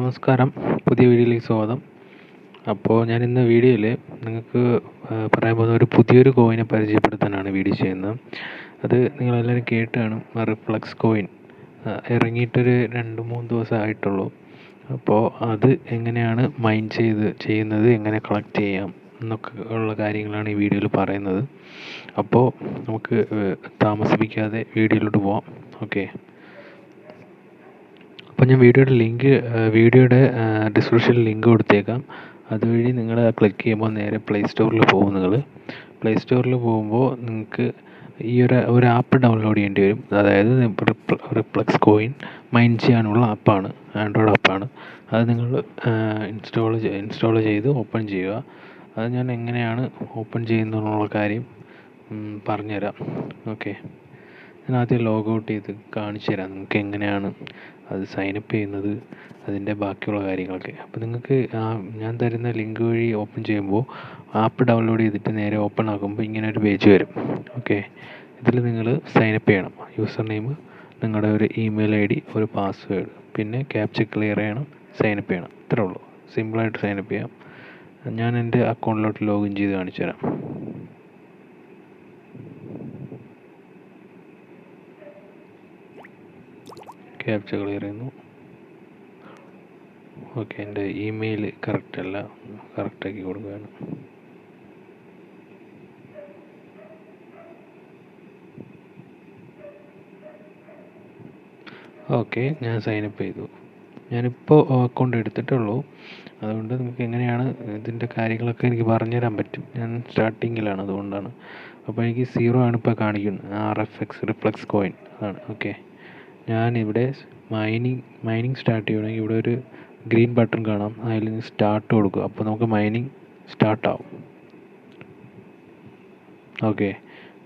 നമസ്കാരം, പുതിയ വീഡിയോയിലേക്ക് സ്വാഗതം. അപ്പോൾ ഞാൻ ഇന്ന് വീഡിയോയിൽ നിങ്ങൾക്ക് പറയാൻ പോകുന്ന ഒരു പുതിയൊരു കോയിനെ പരിചയപ്പെടുത്താനാണ് വീഡിയോ ചെയ്യുന്നത്. അത് നിങ്ങളെല്ലാവരും കേട്ട് കാണും. റിഫ്ലക്സ് കോയിൻ ഇറങ്ങിയിട്ടൊരു 2-3 ദിവസം ആയിട്ടുള്ളൂ. അപ്പോൾ അത് എങ്ങനെയാണ് മൈൻ ചെയ്യുന്നത്, എങ്ങനെ കളക്ട് ചെയ്യാം എന്നൊക്കെ ഉള്ള കാര്യങ്ങളാണ് ഈ വീഡിയോയിൽ പറയുന്നത്. അപ്പോൾ നമുക്ക് താമസിപ്പിക്കാതെ വീഡിയോയിലോട്ട് പോവാം. ഓക്കെ. അപ്പോൾ ഞാൻ വീഡിയോയുടെ ഡിസ്ക്രിപ്ഷനിൽ ലിങ്ക് കൊടുത്തേക്കാം. അതുവഴി നിങ്ങൾ ക്ലിക്ക് ചെയ്യുമ്പോൾ നേരെ പ്ലേ സ്റ്റോറിൽ പോകും. പ്ലേ സ്റ്റോറിൽ പോകുമ്പോൾ നിങ്ങൾക്ക് ഈ ഒരു ആപ്പ് ഡൗൺലോഡ് ചെയ്യേണ്ടി വരും. അതായത് റിഫ്ലക്സ് കോയിൻ മൈൻ ചെയ്യാനുള്ള ആപ്പാണ്, ആൻഡ്രോയിഡ് ആപ്പാണ്. അത് നിങ്ങൾ ഇൻസ്റ്റാൾ ചെയ്ത് ഓപ്പൺ ചെയ്യുക. അത് ഞാൻ എങ്ങനെയാണ് ഓപ്പൺ ചെയ്യുന്നതെന്നുള്ള കാര്യം പറഞ്ഞുതരാം. ഓക്കെ. ഞാൻ ആദ്യം ലോഗൗട്ട് ചെയ്ത് കാണിച്ചു തരാം നിങ്ങൾക്ക് എങ്ങനെയാണ് അത് സൈനപ്പ് ചെയ്യുന്നത്, അതിൻ്റെ ബാക്കിയുള്ള കാര്യങ്ങളൊക്കെ. അപ്പോൾ നിങ്ങൾക്ക് ഞാൻ തരുന്ന ലിങ്ക് വഴി ഓപ്പൺ ചെയ്യുമ്പോൾ ആപ്പ് ഡൗൺലോഡ് ചെയ്തിട്ട് നേരെ ഓപ്പൺ ആക്കുമ്പോൾ ഇങ്ങനെ ഒരു പേജ് വരും. ഓക്കെ. ഇതിൽ നിങ്ങൾ സൈനപ്പ് ചെയ്യണം. യൂസർ നെയിം, നിങ്ങളുടെ ഒരു ഇമെയിൽ ID, ഒരു പാസ്വേഡ്, പിന്നെ ക്യാപ്ച ക്ലിയർ ചെയ്യണം, സൈനപ്പ് ചെയ്യണം. ഇത്രേ ഉള്ളൂ. സിമ്പിളായിട്ട് സൈനപ്പ് ചെയ്യാം. ഞാൻ എൻ്റെ അക്കൗണ്ടിലോട്ട് ലോഗിൻ ചെയ്ത് കാണിച്ചു തരാം. ക്യാപ്ച ക്ലിയർ ചെയ്യുന്നു. ഓക്കെ. എൻ്റെ ഇമെയിൽ കറക്റ്റ് അല്ല, കറക്റ്റാക്കി കൊടുക്കുകയാണ്. ഓക്കെ, ഞാൻ സൈനപ്പ് ചെയ്തു. ഞാനിപ്പോൾ അക്കൗണ്ട് എടുത്തിട്ടുള്ളൂ. അതുകൊണ്ട് നിങ്ങൾക്ക് എങ്ങനെയാണ് ഇതിൻ്റെ കാര്യങ്ങളൊക്കെ എനിക്ക് പറഞ്ഞുതരാൻ പറ്റും. ഞാൻ സ്റ്റാർട്ടിങ്ങിലാണ്, അതുകൊണ്ടാണ്. അപ്പോൾ എനിക്ക് 0 ആണ് ഇപ്പോൾ കാണിക്കുന്നത്. റിഫ്ലക്സ് കോയിൻ അതാണ്. ഓക്കെ. ഞാനിവിടെ മൈനിങ് സ്റ്റാർട്ട് ചെയ്യണമെങ്കിൽ ഇവിടെ ഒരു ഗ്രീൻ ബട്ടൺ കാണാം. അതിൽ സ്റ്റാർട്ട് കൊടുക്കുക. അപ്പോൾ നമുക്ക് മൈനിങ് സ്റ്റാർട്ടാവും. ഓക്കെ.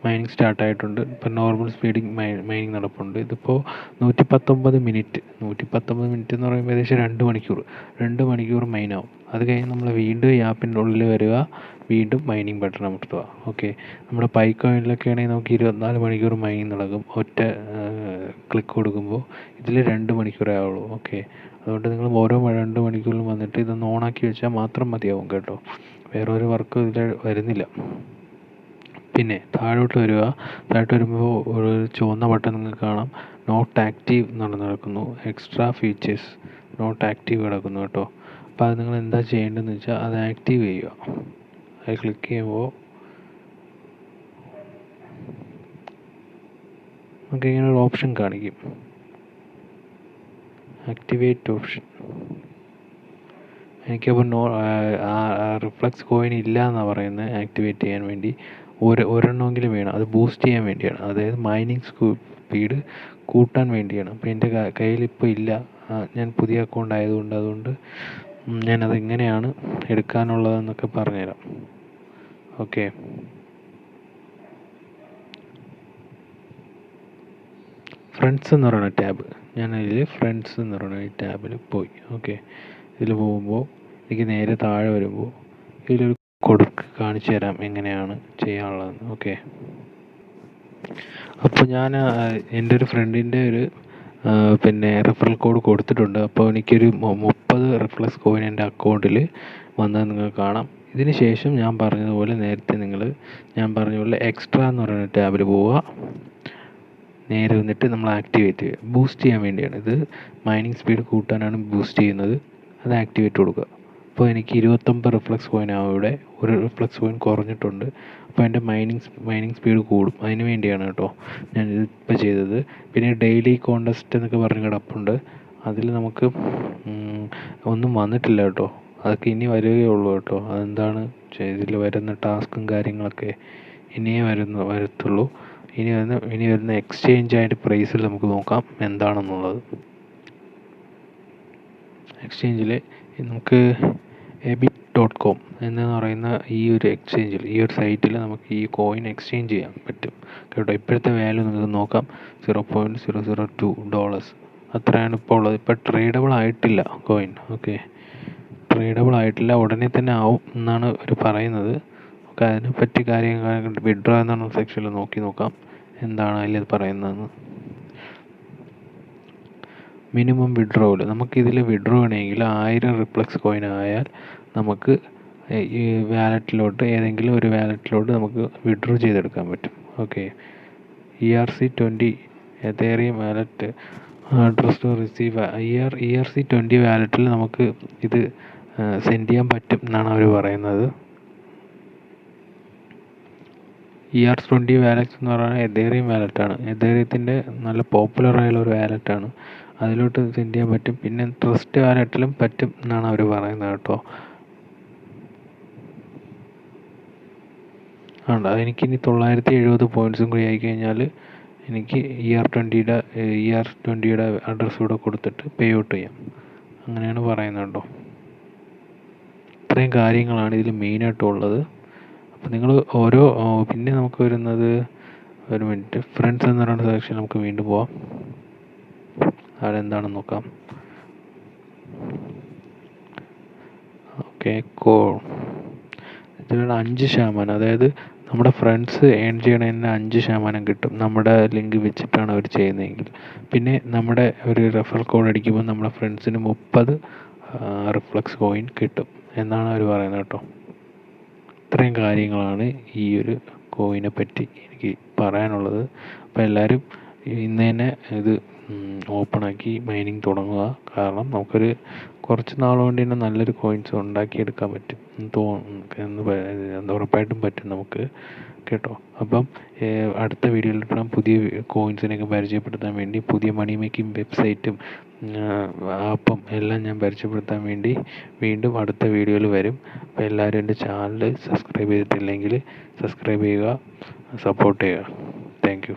മൈനിങ് സ്റ്റാർട്ടായിട്ടുണ്ട്. ഇപ്പോൾ നോർമൽ സ്പീഡിൽ മൈനിങ് നടപ്പുണ്ട്. ഇതിപ്പോൾ 119 മിനിറ്റ് എന്ന് പറയുമ്പോൾ ഏകദേശം 2 മണിക്കൂർ മൈനാവും. അത് കഴിഞ്ഞ് നമ്മൾ വീണ്ടും ഈ ആപ്പിൻ്റെ ഉള്ളിൽ വരിക, വീണ്ടും മൈനിങ് ബട്ടൺ അമർത്തുക. ഓക്കെ. നമ്മുടെ പൈക്കോയിനിലൊക്കെ ആണെങ്കിൽ നമുക്ക് 24 മണിക്കൂർ മൈനിങ് നടക്കും. ഒറ്റ ക്ലിക്ക് കൊടുക്കുമ്പോൾ ഇതിൽ 2 മണിക്കൂറേ ആവുള്ളൂ. ഓക്കെ. അതുകൊണ്ട് നിങ്ങൾ ഓരോ 2 മണിക്കൂറിലും വന്നിട്ട് ഇതൊന്ന് ഓണാക്കി വെച്ചാൽ മാത്രം മതിയാവും കേട്ടോ. വേറെ ഒരു വർക്കും ഇതിൽ വരുന്നില്ല. പിന്നെ താഴോട്ട് വരുമ്പോൾ ഒരു ചുവന്ന ബട്ടൺ നിങ്ങൾക്ക് കാണാം. നോട്ട് ആക്റ്റീവ് നടക്കുന്നു. എക്സ്ട്രാ ഫീച്ചേഴ്സ് നോട്ട് ആക്റ്റീവ് കിടക്കുന്നു കേട്ടോ. അപ്പോൾ അത് നിങ്ങൾ എന്താ ചെയ്യേണ്ടതെന്ന് വെച്ചാൽ അത് ആക്റ്റീവ് ചെയ്യുക. അത് ക്ലിക്ക് ചെയ്യുമ്പോൾ നമുക്ക് ഇങ്ങനെ ഒരു ഓപ്ഷൻ കാണിക്കും, ആക്ടിവേറ്റ് ഓപ്ഷൻ. എനിക്കപ്പോൾ റിഫ്ലക്സ് കോയിൻ ഇല്ല എന്നാണ് പറയുന്നത്. ആക്ടിവേറ്റ് ചെയ്യാൻ വേണ്ടി ഒരെണ്ണമെങ്കിലും വേണം. അത് ബൂസ്റ്റ് ചെയ്യാൻ വേണ്ടിയാണ്, അതായത് മൈനിങ് സ്പീഡ് കൂട്ടാൻ വേണ്ടിയാണ്. അപ്പോൾ എൻ്റെ കയ്യിലിപ്പോൾ ഇല്ല. ഞാൻ പുതിയ അക്കൗണ്ട് ആയതുകൊണ്ട് അതുകൊണ്ട് ഞാനത് എങ്ങനെയാണ് എടുക്കാനുള്ളതെന്നൊക്കെ പറഞ്ഞുതരാം. ഓക്കെ. ഫ്രണ്ട്സ് എന്ന് പറയുന്ന ടാബ്, ഞാനതിൽ ഫ്രണ്ട്സ് എന്ന് പറയുന്ന ഈ ടാബിൽ പോയി. ഓക്കെ. ഇതിൽ പോകുമ്പോൾ എനിക്ക് നേരെ താഴെ വരുമ്പോൾ ഇതിലൊരു കാണിച്ചു തരാം എങ്ങനെയാണ് ചെയ്യാനുള്ളതെന്ന്. ഓക്കെ. അപ്പോൾ ഞാൻ എൻ്റെ ഒരു ഫ്രണ്ടിൻ്റെ പിന്നെ റെഫറൽ കോഡ് കൊടുത്തിട്ടുണ്ട്. അപ്പോൾ എനിക്കൊരു 30 റിഫ്ലക്സ് കോയിൻ എൻ്റെ അക്കൗണ്ടിൽ വന്നത് നിങ്ങൾക്ക് കാണാം. ഇതിന് ശേഷം ഞാൻ പറഞ്ഞതുപോലെ ഞാൻ പറഞ്ഞ പോലെ എക്സ്ട്രാ എന്ന് പറയുന്ന ടാബിൽ പോവുക. നേരെ വന്നിട്ട് നമ്മൾ ആക്ടിവേറ്റ് ചെയ്യുക. ബൂസ്റ്റ് ചെയ്യാൻ വേണ്ടിയാണ് ഇത്. മൈനിങ് സ്പീഡ് കൂട്ടാനാണ് ബൂസ്റ്റ് ചെയ്യുന്നത്. അത് ആക്ടിവേറ്റ് കൊടുക്കുക. അപ്പോൾ എനിക്ക് 29 റിഫ്ലക്സ് കോയിൻ ആവും. ഇവിടെ ഒരു റിഫ്ലക്സ് കോയിൻ കുറഞ്ഞിട്ടുണ്ട്. അപ്പോൾ എൻ്റെ മൈനിങ് സ്പീഡ് കൂടും. അതിന് വേണ്ടിയാണ് കേട്ടോ ഞാൻ ഇതിപ്പോൾ ചെയ്തത്. പിന്നെ ഡെയിലി കോൺടെസ്റ്റ് എന്നൊക്കെ പറഞ്ഞ് കിടപ്പുണ്ട്. അതിൽ നമുക്ക് ഒന്നും വന്നിട്ടില്ല കേട്ടോ. അതൊക്കെ ഇനി വരികയുള്ളൂ കേട്ടോ. അതെന്താണ് ഇതിൽ വരുന്ന ടാസ്കും കാര്യങ്ങളൊക്കെ ഇനിയേ വരത്തുള്ളൂ. ഇനി വരുന്ന എക്സ്ചേഞ്ച് അതിൻ്റെ പ്രൈസിൽ നമുക്ക് നോക്കാം എന്താണെന്നുള്ളത്. എക്സ്ചേഞ്ചിൽ നമുക്ക് ebit.com എന്ന് പറയുന്ന ഈ ഒരു സൈറ്റിൽ നമുക്ക് ഈ കോയിൻ എക്സ്ചേഞ്ച് ചെയ്യാൻ പറ്റും കേട്ടോ. ഇപ്പോഴത്തെ വാല്യൂ നിങ്ങൾക്ക് നോക്കാം, $0.002. അത്രയാണ് ഇപ്പോൾ ഉള്ളത്. ഇപ്പോൾ ട്രേഡബിൾ ആയിട്ടില്ല കോയിൻ. ഓക്കെ. ട്രേഡബിൾ ആയിട്ടില്ല, ഉടനെ തന്നെ ആവും എന്നാണ് അവർ പറയുന്നത്. നമുക്ക് അതിനെപ്പറ്റി കാര്യങ്ങൾ വിഡ്രോ എന്നാണ് സെക്ഷനിൽ നോക്കാം എന്താണ് അതിൽ പറയുന്നതെന്ന്. മിനിമം വിഡ്രോവൽ നമുക്കിതിൽ വിഡ്രോ ചെയ്യണമെങ്കിൽ 1000 റിഫ്ലക്സ് കോയിൻ ആയാൽ നമുക്ക് ഈ വാലറ്റിലോട്ട് ഏതെങ്കിലും ഒരു വാലറ്റിലോട്ട് നമുക്ക് വിഡ്രോ ചെയ്തെടുക്കാൻ പറ്റും. Okay, ERC20 Ethereum wallet address to receive ERC20 വാലറ്റിൽ നമുക്ക് ഇത് സെൻഡ് ചെയ്യാൻ പറ്റും എന്നാണ് അവർ പറയുന്നത്. ERC20 വാലറ്റ് എന്ന് പറയുന്നത് എതേറിയം വാലറ്റാണ്. എതേറിയത്തിൻ്റെ നല്ല പോപ്പുലർ ആയുള്ള ഒരു വാലറ്റാണ്. അതിലോട്ട് സെൻഡ് ചെയ്യാൻ പറ്റും. പിന്നെ ട്രസ്റ്റ് വാലറ്റിലും പറ്റും എന്നാണ് അവർ പറയുന്നത് കേട്ടോ. ഉണ്ട്, എനിക്കിനി 970 പോയിൻറ്റ്സും കൂടി ആയിക്കഴിഞ്ഞാൽ എനിക്ക് ER20യുടെ അഡ്രസ്സ് കൂടെ കൊടുത്തിട്ട് പേ ഔട്ട് ചെയ്യാം. അങ്ങനെയാണ് പറയുന്നത് കേട്ടോ. ഇത്രയും കാര്യങ്ങളാണ് ഇതിൽ മെയിനായിട്ടുള്ളത്. അപ്പോൾ നിങ്ങൾ പിന്നെ നമുക്ക് വരുന്നത്, ഒരു മിനിറ്റ്, ഫ്രണ്ട്സ് എന്ന് പറയുന്ന സെക്ഷൻ നമുക്ക് വീണ്ടും പോവാം. അവിടെ എന്താണെന്ന് നോക്കാം. ഓക്കെ, ഇതിലുള്ള 5%, അതായത് നമ്മുടെ ഫ്രണ്ട്സ് ഏൺ ചെയ്യണതിന് 5% കിട്ടും നമ്മുടെ ലിങ്ക് വെച്ചിട്ടാണ് അവർ ചെയ്യുന്നതെങ്കിൽ. പിന്നെ നമ്മുടെ ഒരു റെഫറൽ കോഡ് അടിക്കുമ്പോൾ നമ്മുടെ ഫ്രണ്ട്സിന് 30 റിഫ്ലക്സ് കോയിൻ കിട്ടും എന്നാണ് അവർ പറയുന്നത് കേട്ടോ. ഇത്രയും കാര്യങ്ങളാണ് ഈ ഒരു കോയിനെ പറ്റി എനിക്ക് പറയാനുള്ളത്. അപ്പോൾ എല്ലാവരും ഇന്ന് തന്നെ ഇത് ഓപ്പണാക്കി മൈനിങ് തുടങ്ങുക. കാരണം നമുക്കൊരു കുറച്ച് നാൾ കൊണ്ട് തന്നെ നല്ലൊരു കോയിൻസ് ഉണ്ടാക്കിയെടുക്കാൻ പറ്റും എന്ന് ഉറപ്പായിട്ടും പറ്റും നമുക്ക് കേട്ടോ. അപ്പം അടുത്ത വീഡിയോയിലിട്ടാം പുതിയ കോയിൻസിനെയൊക്കെ പരിചയപ്പെടുത്താൻ വേണ്ടി, പുതിയ മണി മേക്കിംഗ് വെബ്സൈറ്റും ആപ്പും എല്ലാം ഞാൻ പരിചയപ്പെടുത്താൻ വേണ്ടി വീണ്ടും അടുത്ത വീഡിയോയിൽ വരും. അപ്പോൾ എല്ലാവരും എൻ്റെ ചാനൽ സബ്സ്ക്രൈബ് ചെയ്തിട്ടില്ലെങ്കിൽ സബ്സ്ക്രൈബ് ചെയ്യുക, സപ്പോർട്ട് ചെയ്യുക. Thank you.